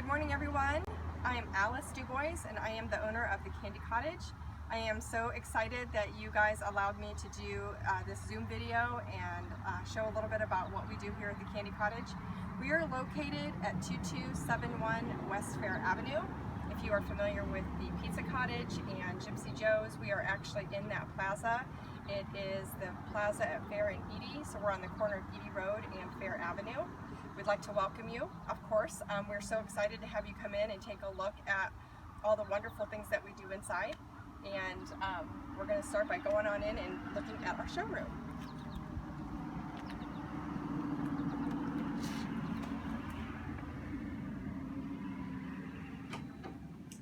morning, everyone. I am Alice DuBois, and I am the owner of the Candy Cottage. I am so excited that you guys allowed me to do this Zoom video and show a little bit about what we do here at the Candy Cottage. We are located at 2271 West Fair Avenue. If you are familiar with the Pizza Cottage and Gypsy Joe's, we are actually in that plaza. It is the plaza at Fair and Edie, so we're on the corner of Edie Road and Fair Avenue. We'd like to welcome you, of course. We're so excited to have you come in and take a look at all the wonderful things that we do inside. And we're going to start by going on in and looking at our showroom.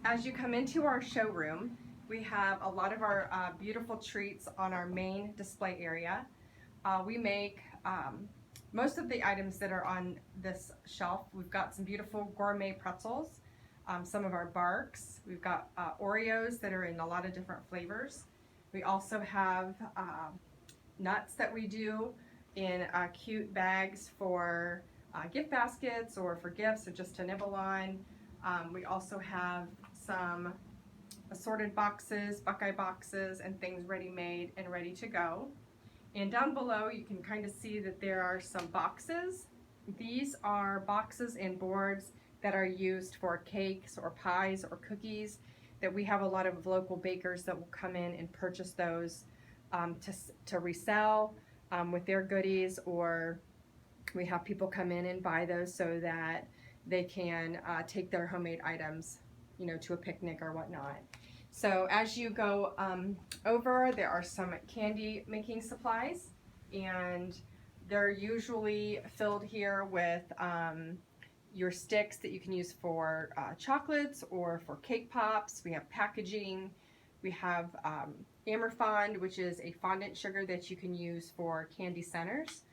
As you come into our showroom, we have a lot of our beautiful treats on our main display area. We make most of the items that are on this shelf. We've got some beautiful gourmet pretzels, some of our barks. We've got Oreos that are in a lot of different flavors. We also have nuts that we do in cute bags for gift baskets or for gifts or just to nibble on. We also have some assorted boxes, Buckeye boxes, and things ready-made and ready to go. And down below you can kind of see that there are some boxes. These are boxes and boards that are used for cakes or pies or cookies, that we have a lot of local bakers that will come in and purchase those to resell with their goodies, or we have people come in and buy those so that they can take their homemade items, you know, to a picnic or whatnot. So as you go over, there are some candy making supplies, and they're usually filled here with your sticks that you can use for chocolates or for cake pops. We have packaging. We have Fond, which is a fondant sugar that you can use for candy centers.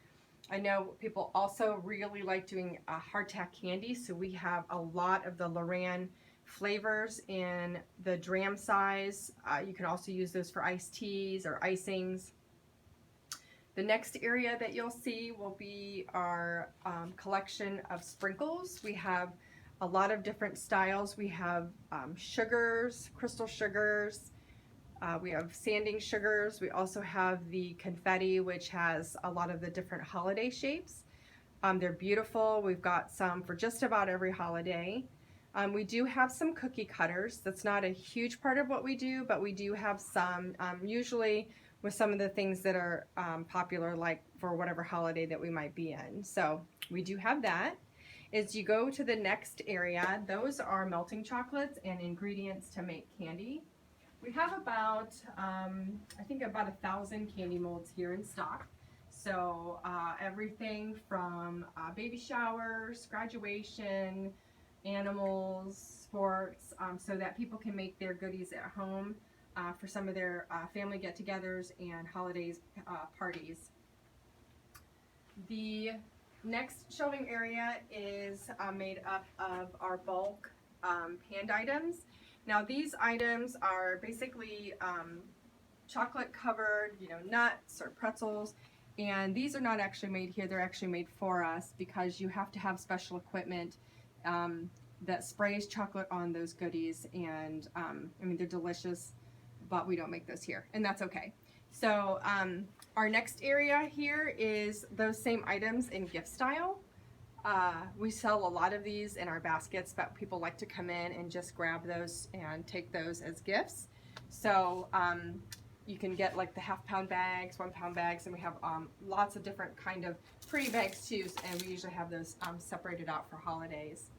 I know people also really like doing hardtack candy, so we have a lot of the Loran flavors in the dram size. You can also use those for iced teas or icings. The next area that you'll see will be our collection of sprinkles. We have a lot of different styles. We have sugars, crystal sugars. We have sanding sugars. We also have the confetti, which has a lot of the different holiday shapes. They're beautiful. We've got some for just about every holiday. We do have some cookie cutters. That's not a huge part of what we do, but we do have some, usually with some of the things that are popular, like for whatever holiday that we might be in. So we do have that. As you go to the next area, those are melting chocolates and ingredients to make candy. We have about, I think about 1,000 candy molds here in stock. So everything from baby showers, graduation, animals, sports, so that people can make their goodies at home for some of their family get-togethers and holidays parties. The next shelving area is made up of our bulk panned items. Now these items are basically chocolate covered, you know, nuts or pretzels, and these are not actually made here. They're actually made for us because you have to have special equipment that sprays chocolate on those goodies, and I mean, they're delicious, but we don't make those here, and that's okay. So our next area here is those same items in gift style. We sell a lot of these in our baskets, but people like to come in and just grab those and take those as gifts. So you can get like the half-pound bags, 1-pound bags, and we have lots of different kind of pretty bags too, and we usually have those separated out for holidays.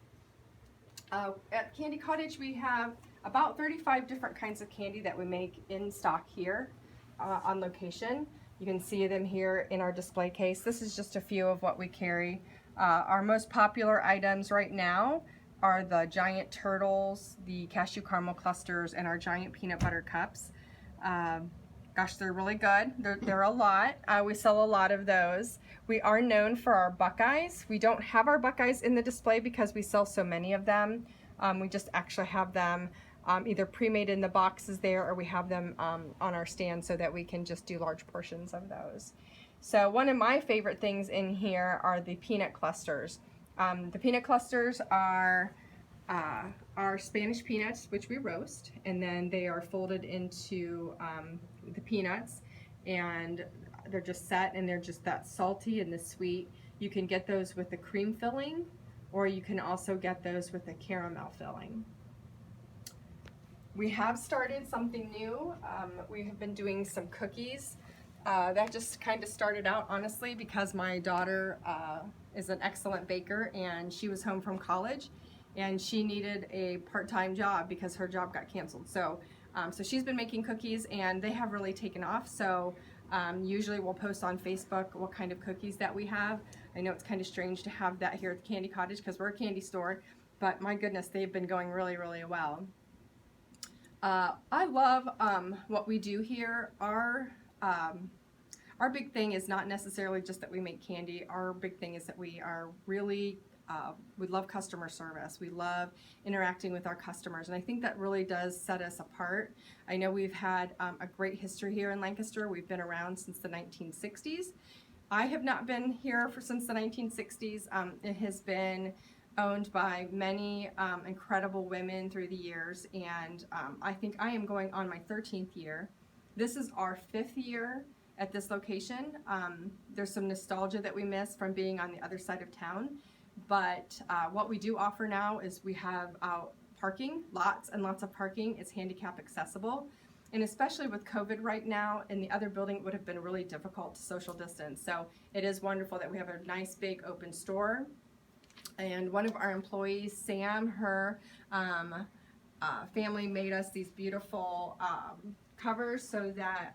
At Candy Cottage, we have about 35 different kinds of candy that we make in stock here on location. You can see them here in our display case. This is just a few of what we carry. Our most popular items right now are the giant turtles, the cashew caramel clusters, and our giant peanut butter cups. Gosh, they're really good. They're a lot. We sell a lot of those. We are known for our Buckeyes. We don't have our Buckeyes in the display because we sell so many of them. We just actually have them either pre-made in the boxes there, or we have them on our stand so that we can just do large portions of those. So one of my favorite things in here are the peanut clusters. The peanut clusters are our Spanish peanuts, which we roast, and then they are folded into the peanuts, and they're just set, and they're just that salty and the sweet. You can get those with the cream filling, or you can also get those with the caramel filling. We have started something new. We have been doing some cookies. That just kind of started out, honestly, because my daughter is an excellent baker, and she was home from college, and she needed a part-time job because her job got canceled. So she's been making cookies, and they have really taken off. So usually we'll post on Facebook what kind of cookies that we have. I know it's kind of strange to have that here at the Candy Cottage because we're a candy store, but my goodness, they've been going really, really well. I love what we do here. Our big thing is not necessarily just that we make candy. Our big thing is that we are really, we love customer service. We love interacting with our customers, and I think that really does set us apart. I know we've had a great history here in Lancaster. We've been around since the 1960s. I have not been here since the 1960s. It has been owned by many incredible women through the years, and I think I am going on my 13th year. This is our 5th year at this location. There's some nostalgia that we miss from being on the other side of town, but what we do offer now is we have parking, lots and lots of parking. It's handicap accessible, and especially with COVID right now, in the other building it would have been really difficult to social distance. So it is wonderful that we have a nice big open store. And one of our employees, Sam, her family made us these beautiful covers so that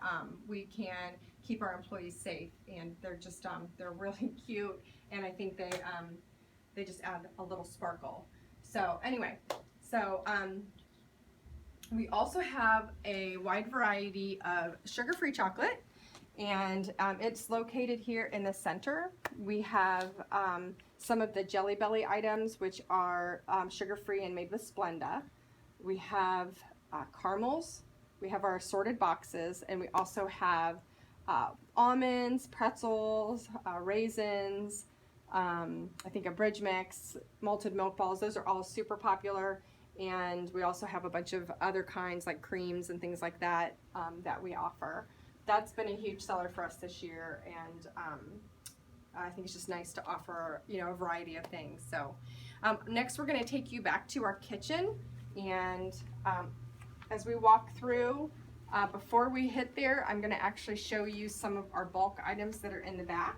we can keep our employees safe, and they're just they're really cute, and I think they just add a little sparkle. So anyway, so we also have a wide variety of sugar-free chocolate, and it's located here in the center. We have some of the Jelly Belly items, which are sugar-free and made with Splenda. We have caramels. We have our assorted boxes, and we also have almonds, pretzels, raisins, I think a bridge mix, malted milk balls. Those are all super popular, and we also have a bunch of other kinds like creams and things like that that we offer. That's been a huge seller for us this year, and I think it's just nice to offer, you know, a variety of things. So next we're going to take you back to our kitchen, and as we walk through, before we hit there, I'm going to actually show you some of our bulk items that are in the back.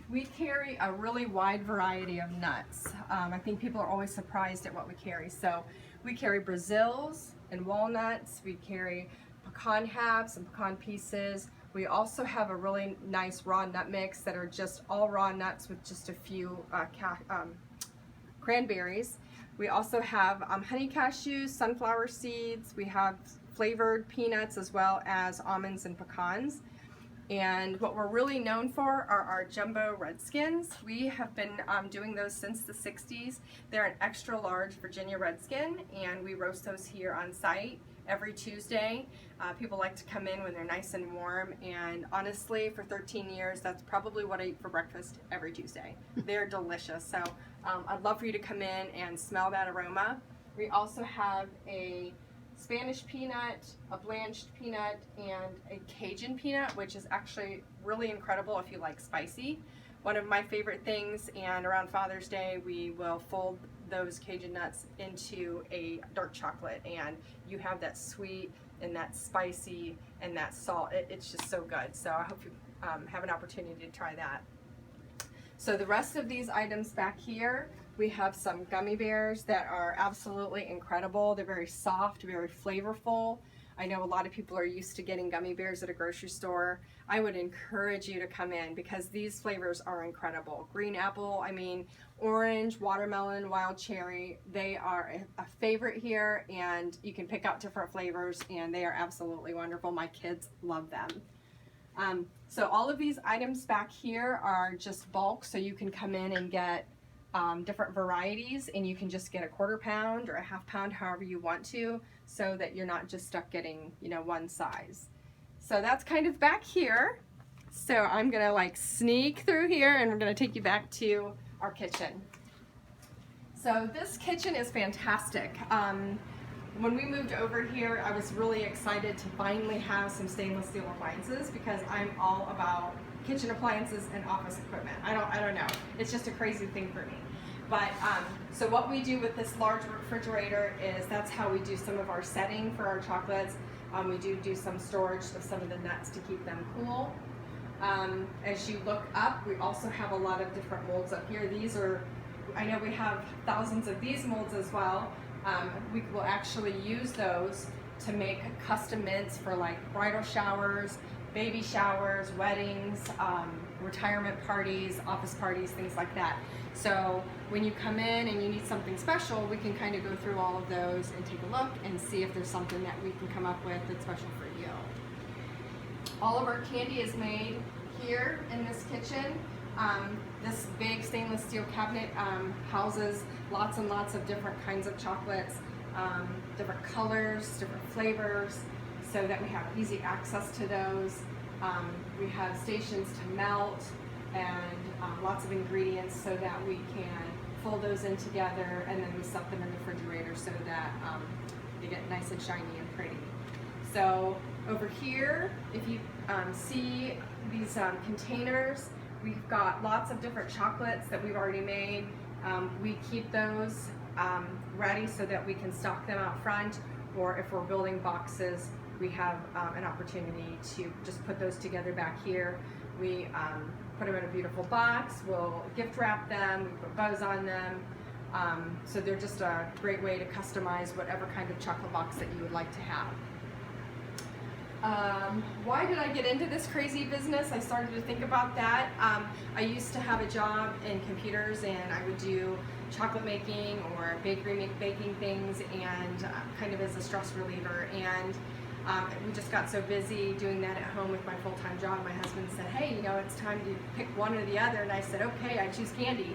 We carry a really wide variety of nuts. I think people are always surprised at what we carry. So we carry Brazils and walnuts. We carry pecan halves and pecan pieces. We also have a really nice raw nut mix that are just all raw nuts with just a few cranberries. We also have honey cashews, sunflower seeds. We have flavored peanuts as well as almonds and pecans. And what we're really known for are our jumbo Redskins. We have been doing those since the 60s. They're an extra large Virginia Redskin, and we roast those here on site every Tuesday. People like to come in when they're nice and warm, and honestly, for 13 years, that's probably what I eat for breakfast every Tuesday. They're delicious, so I'd love for you to come in and smell that aroma. We also have a Spanish peanut, a blanched peanut, and a Cajun peanut, which is actually really incredible if you like spicy. One of my favorite things, and around Father's Day, we will fold those Cajun nuts into a dark chocolate, and you have that sweet and that spicy and that salt. It's just so good. So I hope you have an opportunity to try that. So the rest of these items back here, we have some gummy bears that are absolutely incredible. They're very soft, very flavorful. I know a lot of people are used to getting gummy bears at a grocery store. I would encourage you to come in because these flavors are incredible. Green apple, I mean, orange, watermelon, wild cherry, they are a favorite here, and you can pick out different flavors, and they are absolutely wonderful. My kids love them. So all of these items back here are just bulk, so you can come in and get different varieties, and you can just get a 1/4 pound or a 1/2 pound, however you want to, so that you're not just stuck getting, you know, one size. So that's kind of back here. So I'm gonna like sneak through here, and we're gonna take you back to our kitchen. So this kitchen is fantastic. When we moved over here, I was really excited to finally have some stainless steel appliances because I'm all about kitchen appliances and office equipment. I don't know. It's just a crazy thing for me. But so what we do with this large refrigerator is that's how we do some of our setting for our chocolates. We do some storage of some of the nuts to keep them cool. As you look up, we also have a lot of different molds up here. These are, I know we have thousands of these molds as well. We will actually use those to make custom mints for like bridal showers, baby showers, weddings, retirement parties, office parties, things like that. So when you come in and you need something special, we can kind of go through all of those and take a look and see if there's something that we can come up with that's special for you. All of our candy is made here in this kitchen. This big stainless steel cabinet houses lots and lots of different kinds of chocolates, different colors, different flavors, so that we have easy access to those. We have stations to melt and lots of ingredients so that we can fold those in together, and then we set them in the refrigerator so that they get nice and shiny and pretty. So over here, if you see these containers, we've got lots of different chocolates that we've already made. We keep those ready so that we can stock them out front, or if we're building boxes, we have an opportunity to just put those together back here. We put them in a beautiful box, we'll gift wrap them, we put bows on them. So they're just a great way to customize whatever kind of chocolate box that you would like to have. Why did I get into this crazy business? I started to think about that. I used to have a job in computers, and I would do chocolate making or bakery baking things, and kind of as a stress reliever. And we just got so busy doing that at home with my full-time job. My husband said, hey, you know, it's time to pick one or the other. And I said, okay, I choose candy.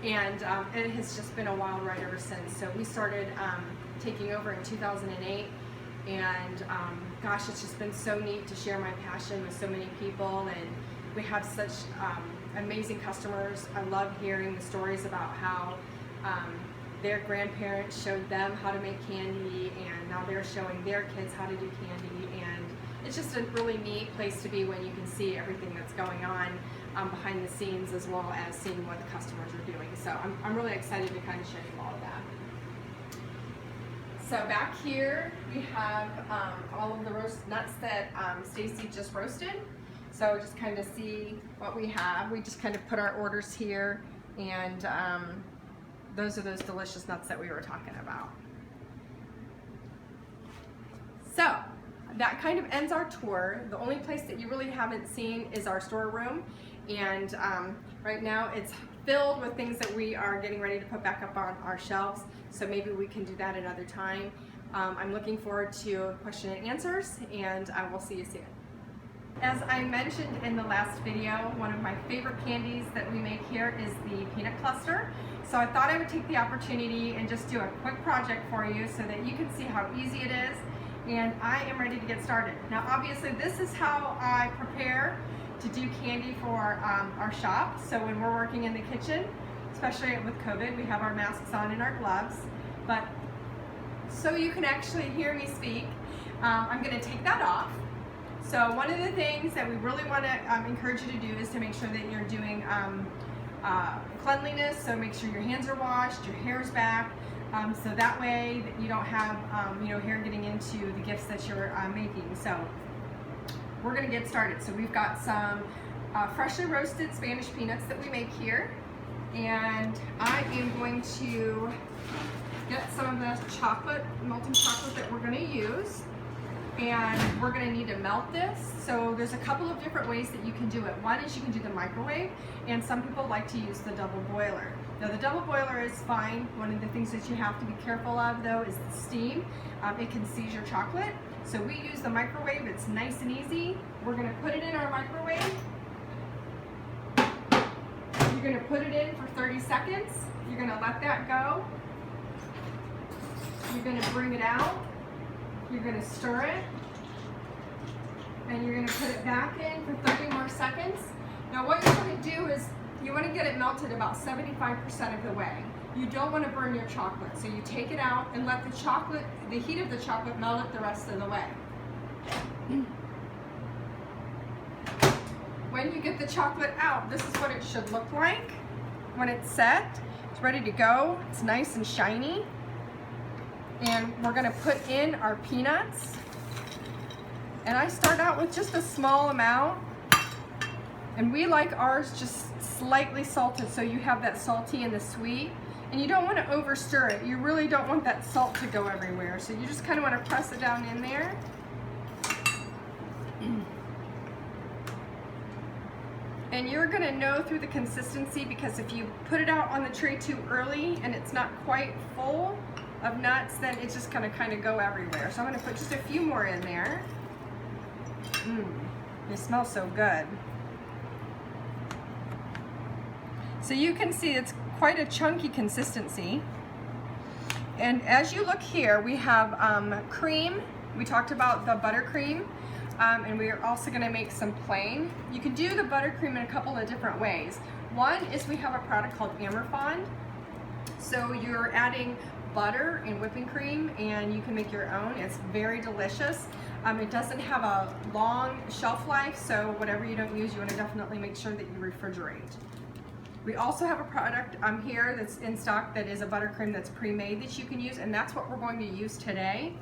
And it has just been a wild ride ever since. So we started taking over in 2008. And gosh, it's just been so neat to share my passion with so many people, and we have such amazing customers. I love hearing the stories about how their grandparents showed them how to make candy, and now they're showing their kids how to do candy, and it's just a really neat place to be when you can see everything that's going on behind the scenes, as well as seeing what the customers are doing. So I'm really excited to kind of show you all of that. So back here we have all of the roast nuts that Stacy just roasted. So just kind of see what we have. We just kind of put our orders here, and those are those delicious nuts that we were talking about. So that kind of ends our tour. The only place that you really haven't seen is our storeroom, and right now it's filled with things that we are getting ready to put back up on our shelves, so maybe we can do that another time. I'm looking forward to question and answers, and I will see you soon. As I mentioned in the last video, one of my favorite candies that we make here is the peanut cluster. So I thought I would take the opportunity and just do a quick project for you so that you can see how easy it is, and I am ready to get started. Now obviously this is how I prepare to do candy for our shop. So when we're working in the kitchen, especially with COVID, we have our masks on and our gloves, but so you can actually hear me speak, I'm going to take that off. So one of the things that we really want to encourage you to do is to make sure that you're doing cleanliness, so make sure your hands are washed, your hair's back, so that way that you don't have hair getting into the gifts that you're making. So we're going to get started. So we've got some freshly roasted Spanish peanuts that we make here, and I am going to get some of the chocolate, melting chocolate that we're going to use, and we're going to need to melt this. So there's a couple of different ways that you can do it. One is you can do the microwave, and some people like to use the double boiler. Now the double boiler is fine. One of the things that you have to be careful of though is the steam. It can seize your chocolate. So we use the microwave. It's nice and easy. We're going to put it in our microwave. You're going to put it in for 30 seconds. You're going to let that go. You're going to bring it out. You're going to stir it. And you're going to put it back in for 30 more seconds. Now what you're going to do is You want to get it melted about 75% of the way. You don't want to burn your chocolate, so you take it out and let the heat of the chocolate melt it the rest of the way. When you get the chocolate out, this is what it should look like when it's set. It's ready to go. It's nice and shiny. And we're going to put in our peanuts. And I start out with just a small amount. And we like ours just slightly salted, so you have that salty and the sweet. And you don't want to over stir it. You really don't want that salt to go everywhere. So you just kind of want to press it down in there. And you're going to know through the consistency, because if you put it out on the tray too early and it's not quite full of nuts, then it's just going to kind of go everywhere. So I'm going to put just a few more in there. They smell so good. So you can see it's quite a chunky consistency. And as you look here, we have cream. We talked about the buttercream. And we are also going to make some plain. You can do the buttercream in a couple of different ways. One is we have a product called Fond. So you're adding butter and whipping cream, and you can make your own. It's very delicious. It doesn't have a long shelf life, so whatever you don't use, you want to definitely make sure that you refrigerate. We also have a product here that's in stock that is a buttercream that's pre-made that you can use, and that's what we're going to use today.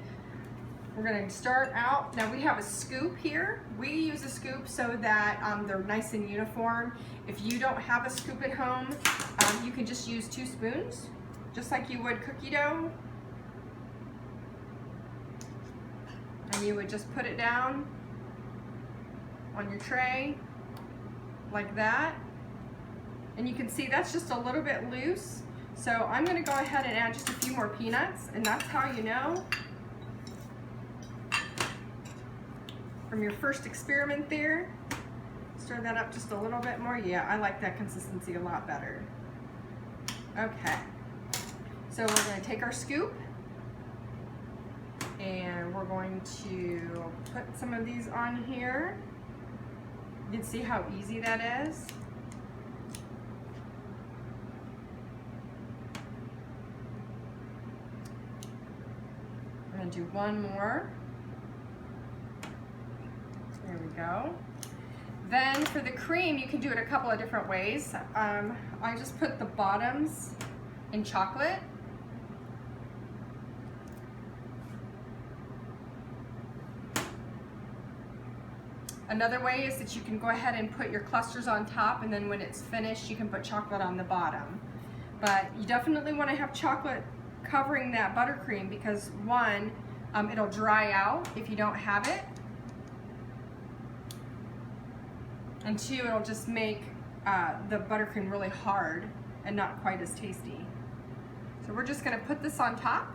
We're going to start out, now we have a scoop here. We use a scoop so that they're nice and uniform. If you don't have a scoop at home, you can just use 2 spoons, just like you would cookie dough. And you would just put it down on your tray, like that. And you can see that's just a little bit loose. So I'm going to go ahead and add just a few more peanuts, and that's how you know from your first experiment there. Stir that up just a little bit more. Yeah, I like that consistency a lot better. Okay, so we're going to take our scoop and we're going to put some of these on here. You can see how easy that is. I'm going to do one more. There we go. Then for the cream, you can do it a couple of different ways. I just put the bottoms in chocolate. Another way is that you can go ahead and put your clusters on top, and then when it's finished, you can put chocolate on the bottom. But you definitely want to have chocolate covering that buttercream, because one, it'll dry out if you don't have it. And 2, it'll just make the buttercream really hard and not quite as tasty. So we're just going to put this on top.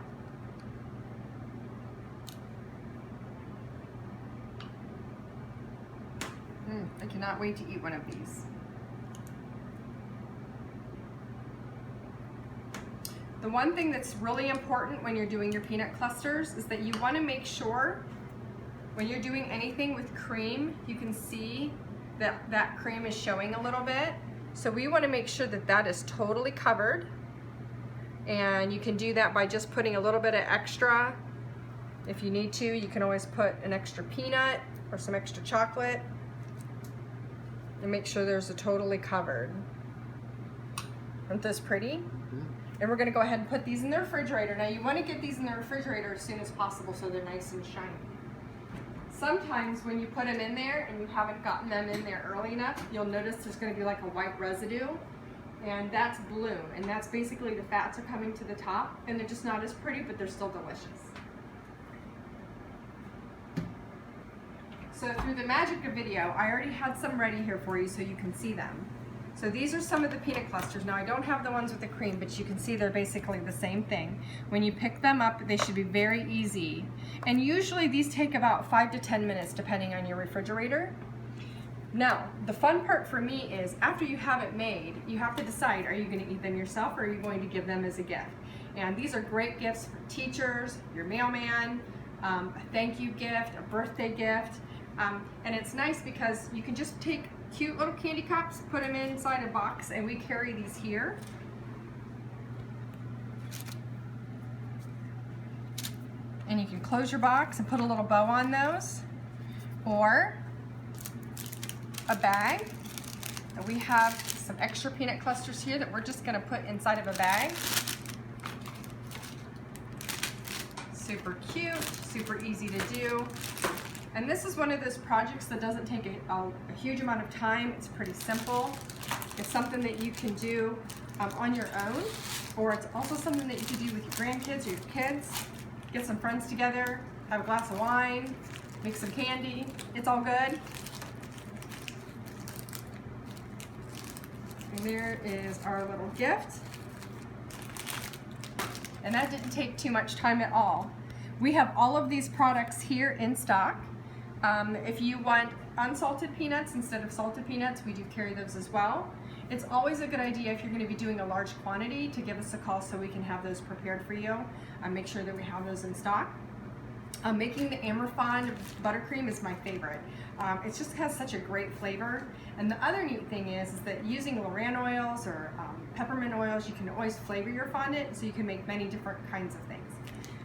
I cannot wait to eat one of these. The one thing that's really important when you're doing your peanut clusters is that you want to make sure when you're doing anything with cream, you can see that cream is showing a little bit. So we want to make sure that that is totally covered. And you can do that by just putting a little bit of extra. If you need to, you can always put an extra peanut or some extra chocolate and make sure there's a totally covered. Isn't this pretty? And we're going to go ahead and put these in the refrigerator. Now you want to get these in the refrigerator as soon as possible so they're nice and shiny. Sometimes when you put them in there and you haven't gotten them in there early enough, you'll notice there's going to be like a white residue, and that's bloom, and that's basically the fats are coming to the top, and they're just not as pretty, but they're still delicious. So through the magic of video, I already had some ready here for you so you can see them. So these are some of the peanut clusters. Now I don't have the ones with the cream, but you can see they're basically the same thing. When you pick them up, they should be very easy. And usually these take about 5 to 10 minutes depending on your refrigerator. Now, the fun part for me is after you have it made, you have to decide, are you going to eat them yourself or are you going to give them as a gift? And these are great gifts for teachers, your mailman, a thank you gift, a birthday gift. And it's nice because you can just take cute little candy cups, put them inside a box, and we carry these here. And you can close your box and put a little bow on those, or a bag. And we have some extra peanut clusters here that we're just gonna put inside of a bag. Super cute, super easy to do. And this is one of those projects that doesn't take a huge amount of time. It's pretty simple. It's something that you can do on your own, or it's also something that you can do with your grandkids or your kids. Get some friends together, have a glass of wine, make some candy. It's all good. And there is our little gift. And that didn't take too much time at all. We have all of these products here in stock. If you want unsalted peanuts instead of salted peanuts, we do carry those as well. It's always a good idea if you're going to be doing a large quantity to give us a call so we can have those prepared for you. Make sure that we have those in stock. Making the Amberfond buttercream is my favorite. It just has such a great flavor. And the other neat thing is that using Loran oils or peppermint oils, you can always flavor your fondant, so you can make many different kinds of things.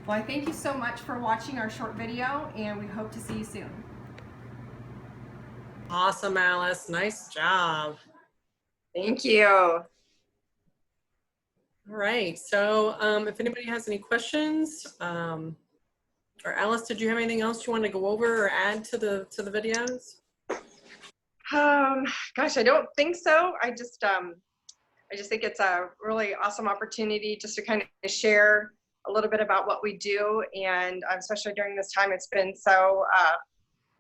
Well, I thank you so much for watching our short video, and we hope to see you soon. Awesome, Alice. Nice job. Thank you. All right. So if anybody has any questions, or Alice, did you have anything else you want to go over or add to the videos? Gosh, I don't think so. I just think it's a really awesome opportunity just to kind of share a little bit about what we do, and especially during this time, it's been so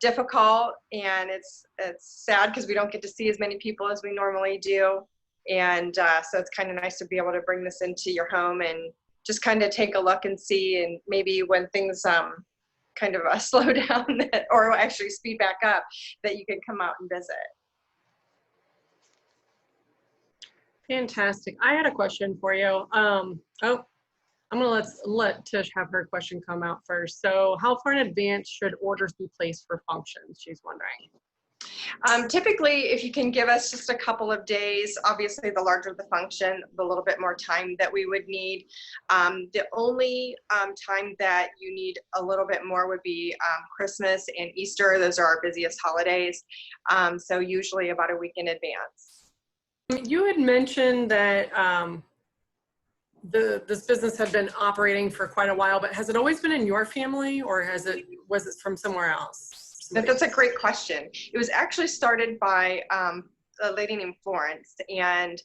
difficult, and it's sad because we don't get to see as many people as we normally do, and so it's kind of nice to be able to bring this into your home and just kind of take a look and see, and maybe when things kind of slow down or actually speed back up, that you can come out and visit. Fantastic. I had a question for you. I'm gonna let Tish have her question come out first. So how far in advance should orders be placed for functions? She's wondering. Typically, if you can give us just a couple of days, obviously the larger the function, the little bit more time that we would need. The only time that you need a little bit more would be Christmas and Easter. Those are our busiest holidays. So usually about a week in advance. You had mentioned that this business had been operating for quite a while, but has it always been in your family, or was it from somewhere else? That's a great question. It was actually started by a lady named Florence, and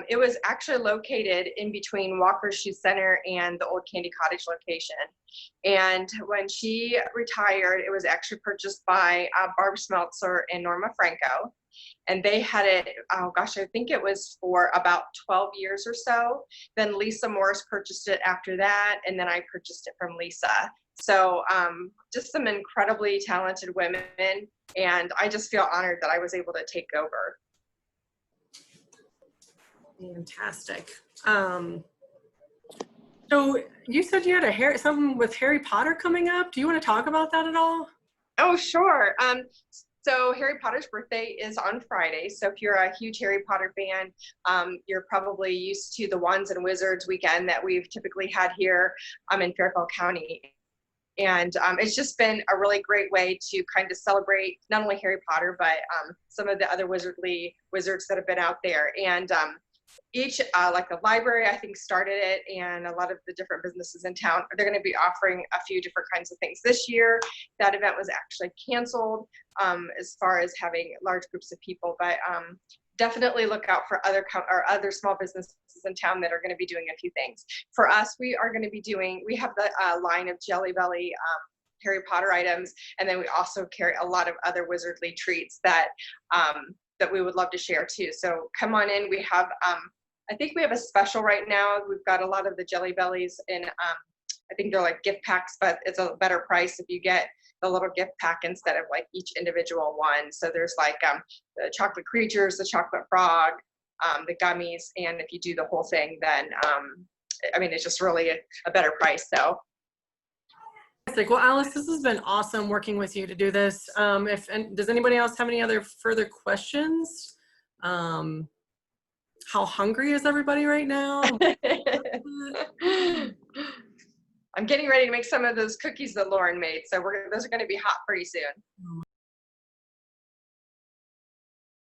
it was actually located in between Walker's Shoe Center and the old Candy Cottage location. And when she retired, it was actually purchased by Barb Smeltzer and Norma Franco. And they had it, oh gosh, I think it was for about 12 years or so. Then Lisa Morris purchased it after that, and then I purchased it from Lisa. So just some incredibly talented women, and I just feel honored that I was able to take over. Fantastic. So you said you had something with Harry Potter coming up. Do you want to talk about that at all? Oh, sure. So Harry Potter's birthday is on Friday. So if you're a huge Harry Potter fan, you're probably used to the Wands and Wizards weekend that we've typically had here in Fairfield County. And it's just been a really great way to kind of celebrate not only Harry Potter, but some of the other wizards that have been out there. And each, like the library, I think, started it, and a lot of the different businesses in town, they're going to be offering a few different kinds of things. This year, that event was actually canceled as far as having large groups of people, but definitely look out for other small businesses in town that are going to be doing a few things. For us, we are going to be we have the line of Jelly Belly Harry Potter items, and then we also carry a lot of other wizardly treats that that we would love to share too. So come on in. We have, I think we have a special right now. We've got a lot of the Jelly Bellies in, I think they're like gift packs, but it's a better price if you get the little gift pack instead of like each individual one. So there's like the chocolate creatures, the chocolate frog, the gummies, and if you do the whole thing, then I mean, it's just really a better price. So Fantastic. Well, Alice, this has been awesome working with you to do this. Does anybody else have any other further questions? How hungry is everybody right now? I'm getting ready to make some of those cookies that Lauren made, so those are going to be hot pretty soon.